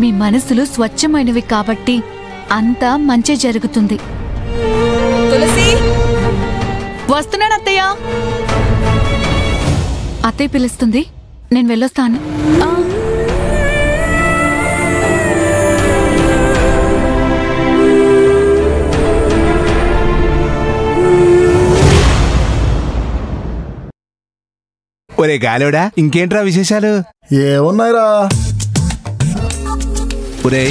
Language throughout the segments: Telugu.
మీ మనసులు స్వచ్ఛమైనవి కాబట్టి అంతా మంచి జరుగుతుంది. తులసి వస్తున్నాను అత్తయ్య. అత్తయ్య పిలుస్తుంది, నేను వెళ్ళొస్తాను. ఒరే గాలోడా, ఇంకేంట్రా విశేషాలు? ఏమున్నాయిరా? ఒరే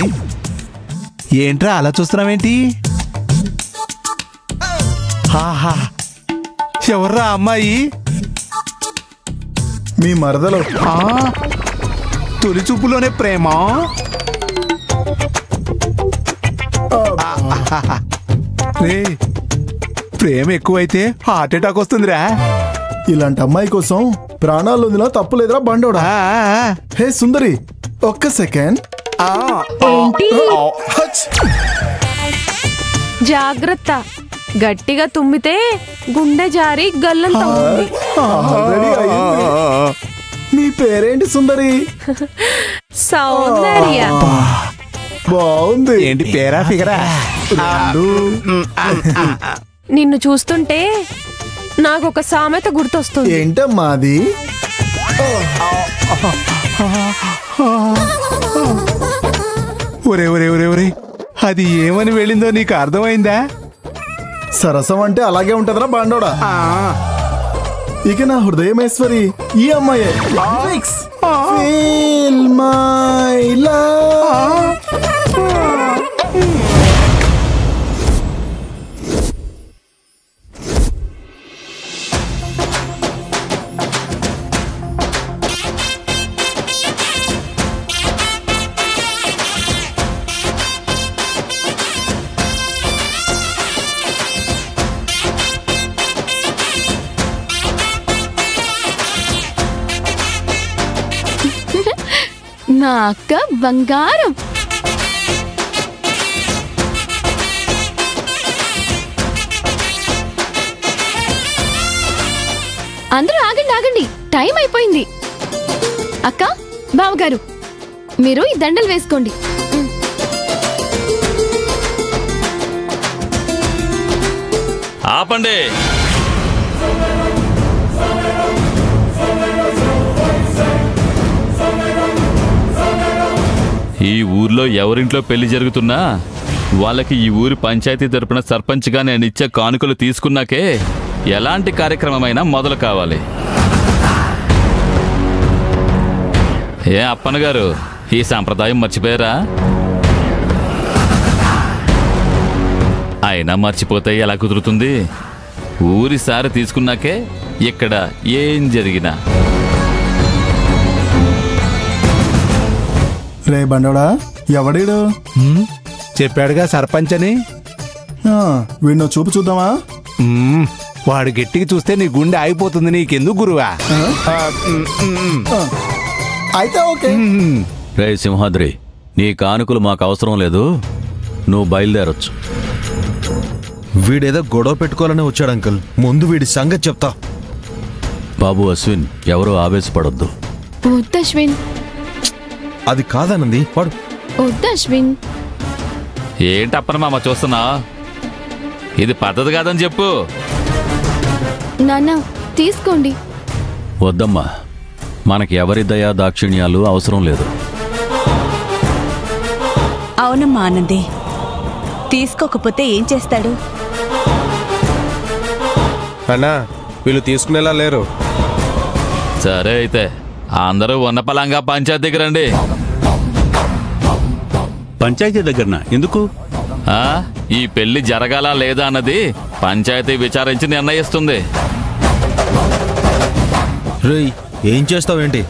ఏంట్రా అలా చూస్తున్నావేంటి? హాహా, ఎవర్రా అమ్మాయి? మీ మరదలు. తొలి చూపులోనే ప్రేమ. రే, ప్రేమ ఎక్కువైతే హార్ట్ అటాక్ వస్తుందిరా. ఇలాంటి అమ్మాయి కోసం ప్రాణాలు వదిలా తప్పులేదురా బండోడా. హే సుందరి, ఒక్క సెకండ్. జాగ్రత్త, గట్టిగా తుమ్మితే గుండె జారి గల్లంత ఉంది. నీ పేరేంటి సుందరి? సౌందర్య. బాగుంది. ఏంటి పేరా ఫిగరా? నిన్ను చూస్తుంటే నాకు ఒక సామెత గుర్తొస్తుంది. ఏంటమ్మా అది? ఒరే ఒరే ఒరే ఒరే, అది ఏమని వెళ్ళిందో నీకు అర్థమైందా? సరసం అంటే అలాగే ఉంటదరా బండోడా. ఇక నా హృదయమేశ్వరి ఈ అమ్మాయే. Feel my love. నా అక్క బంగారం. అందరూ ఆగండి ఆగండి, టైం అయిపోయింది. అక్క, బావగారు, మీరు ఈ దండలు వేసుకోండి. ఆపండి. ఈ ఊర్లో ఎవరింట్లో పెళ్లి జరుగుతున్నా వాళ్ళకి ఈ ఊరి పంచాయతీ తరపున సర్పంచ్గా నేను ఇచ్చే కానుకలు తీసుకున్నాకే ఎలాంటి కార్యక్రమమైనా మొదలు కావాలి. ఏ అప్పన్న గారు, ఈ సాంప్రదాయం మర్చిపోయారా? అయినా మర్చిపోతే ఎలా కుదురుతుంది? ఊరి సారి తీసుకున్నాకే ఇక్కడ ఏం జరిగినా. రే బండోడా, ఎవడీడు? చెప్పాడుగా సర్పంచ్ అని. వీడినో చూపు చూద్దామా? వాడు గట్టిగా చూస్తే నీ గుండె ఆగిపోతుంది. నీకెందుకు గురువా? అయితే ఓకే. రే సింహాద్రి, నీ కానుకలు మాకు అవసరం లేదు, నువ్వు బయలుదేరొచ్చు. వీడేదో గొడవ పెట్టుకోవాలని వచ్చాడు అంకుల్. ముందు వీడి సంగతి చెప్తా. బాబు అశ్విన్, ఎవరూ ఆవేశపడొద్దు. వద్దు అశ్విన్. అది కాదన్నది వాడు. వద్దు అశ్విన్. ఏంటప్పన మామ చూస్తున్నా? ఇది పద్ధతి కాదని చెప్పు. నాన్న తీసుకోండి. వద్దమ్మా, మనకి ఎవరి దయా దాక్షిణ్యాలు అవసరం లేదు. అవునమ్మా ఆనంది, తీసుకోకపోతే ఏం చేస్తాడు? అన్నా, వీళ్ళు తీసుకునేలా లేరు. సరే అయితే అందరూ ఉన్నపలంగా పంచాయతీ దగ్గర రండి. పంచాయతీ దగ్గరనా? ఎందుకు? ఈ పెళ్లి జరగాలా లేదా అన్నది పంచాయతీ విచారించి నిర్ణయిస్తుంది. రేయ్, ఏం చేస్తావేంటి?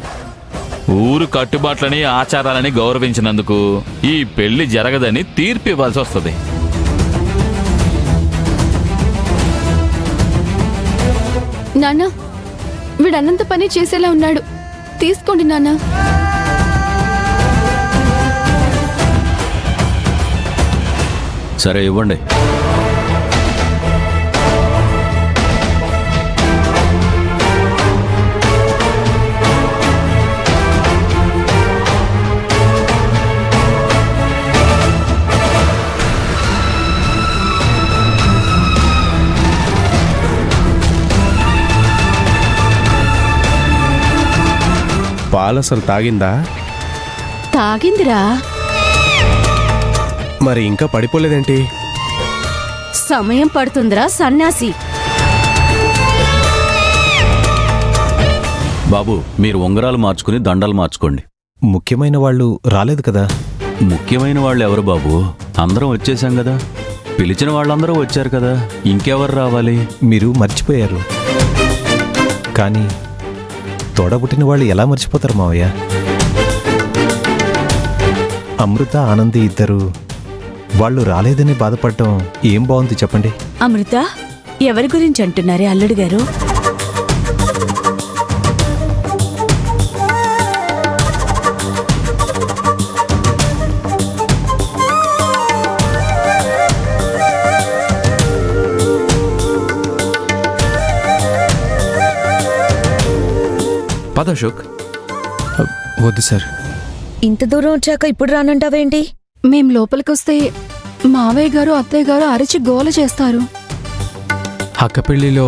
ఊరు కట్టుబాట్లని ఆచారాలని గౌరవించినందుకు ఈ పెళ్లి జరగదని తీర్పు ఇవ్వాల్సి వస్తుంది. నాన్న, వీడు అనంత పని చేసేలా ఉన్నాడు. తీసుకోండి నాన్న. సరే ఇవ్వండి. పాలు అసలు తాగిందా? తాగిందిరా. మరి ఇంకా పడిపోలేదేంటి? సమయం పడుతుందిరా సన్యాసి. బాబు, మీరు ఉంగరాలు మార్చుకుని దండలు మార్చుకోండి. ముఖ్యమైన వాళ్ళు రాలేదు కదా? ముఖ్యమైన వాళ్ళు ఎవరు బాబు? అందరం వచ్చేసాం కదా. పిలిచిన వాళ్ళందరూ వచ్చారు కదా, ఇంకెవరు రావాలి? మీరు మర్చిపోయారు. కానీ తోడబుట్టిన వాళ్ళు ఎలా మర్చిపోతారు మావయ్య? అమృత, ఆనంది ఇద్దరు వాళ్ళు రాలేదని బాధపడటం ఏం బాగుంది చెప్పండి. అమృత, ఎవరి గురించి అంటున్నారే అల్లుడు గారు? పద అశోక్. వద్దు సార్. ఇంత దూరం వచ్చాక ఇప్పుడు రానంటావేంటి? మేం లోపలికొస్తే మావయ్య గారు అత్తయ్య గారు అరిచి గోల చేస్తారు. అక్క పెళ్లిలో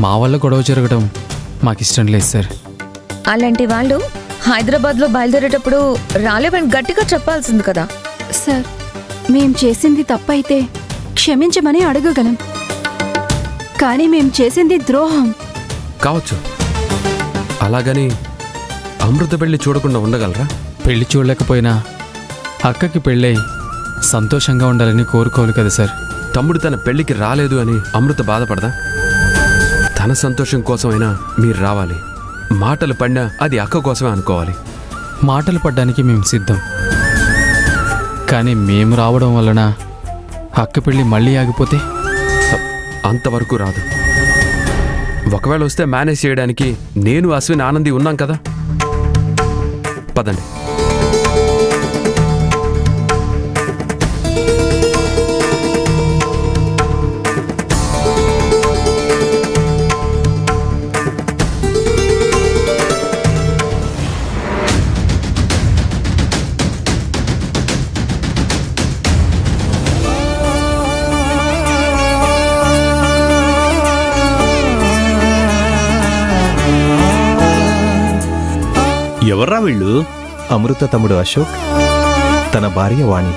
మా వల్ల గొడవ జరగడం మాకిష్టం లేదు సార్. అలాంటి వాళ్ళు హైదరాబాద్లో బయలుదేరేటప్పుడు రాలేవని గట్టిగా చెప్పాల్సింది కదా. సార్, మేం చేసింది తప్పైతే క్షమించమని అడగగలం, కానీ మేం చేసింది ద్రోహం. కావచ్చు, అలాగని అమృత పెళ్లి చూడకుండా ఉండగలరా? పెళ్లి చూడలేకపోయినా అక్కకి పెళ్ళై సంతోషంగా ఉండాలని కోరుకోవాలి కదా సార్. తమ్ముడు తన పెళ్లికి రాలేదు అని అమృత బాధపడదా? తన సంతోషం కోసమైనా మీరు రావాలి. మాటలు పడినా అది అక్క కోసమే అనుకోవాలి. మాటలు పడ్డానికి మేము సిద్ధం, కానీ మేము రావడం వలన అక్క పెళ్లి మళ్ళీ ఆగిపోతే అంతవరకు రాదు. ఒకవేళ వస్తే మేనేజ్ చేయడానికి నేను, అశ్విన్, ఆనంది ఉన్నాం కదా. పదండి. ఎవర్రా వీళ్ళు? అమృత తమ్ముడు అశోక్, తన భార్య వాణి.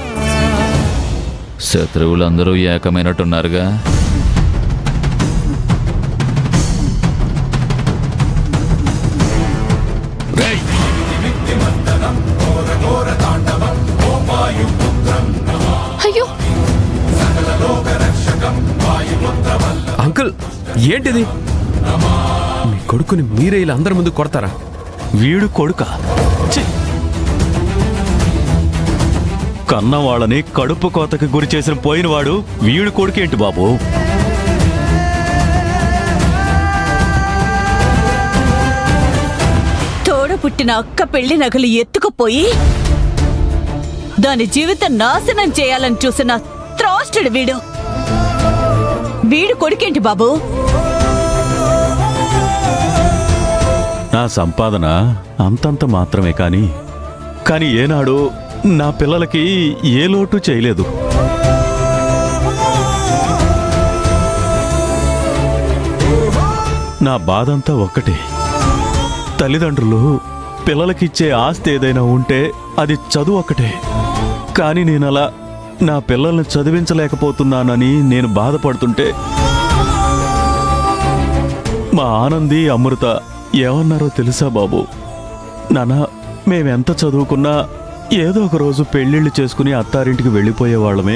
శత్రువులందరూ ఏకమైనట్టున్నారుగా. అయ్యో అంకుల్, ఏంటిది? మీ కొడుకుని మీరే ఇలా అందరి ముందు కొడతారా? వీడు కొడుక కన్న వాళ్ళని కడుపు కోతకు గురి చేసిన పోయినవాడు వీడు కొడుకేంటి బాబు? తోడ పుట్టిన అక్క పెళ్లి నగలు ఎత్తుకుపోయి దాని జీవితం నాశనం చేయాలని చూసిన త్రాస్టెడ్ వీడు. వీడు కొడుకేంటి బాబు? నా సంపాదన అంతంత మాత్రమే కానీ ఏనాడు నా పిల్లలకి ఏ లోటు చేయలేదు. నా బాధంతా ఒక్కటే, తల్లిదండ్రులు పిల్లలకిచ్చే ఆస్తి ఏదైనా ఉంటే అది చదువు ఒక్కటే. కానీ నేనలా నా పిల్లల్ని చదివించలేకపోతున్నానని నేను బాధపడుతుంటే మా ఆనంది, అమృత ఏమన్నారో తెలుసా బాబు? నాన్న, మేమెంత చదువుకున్నా ఏదో ఒక రోజు పెళ్ళిళ్ళు చేసుకుని అత్తారింటికి వెళ్ళిపోయేవాళ్ళమే.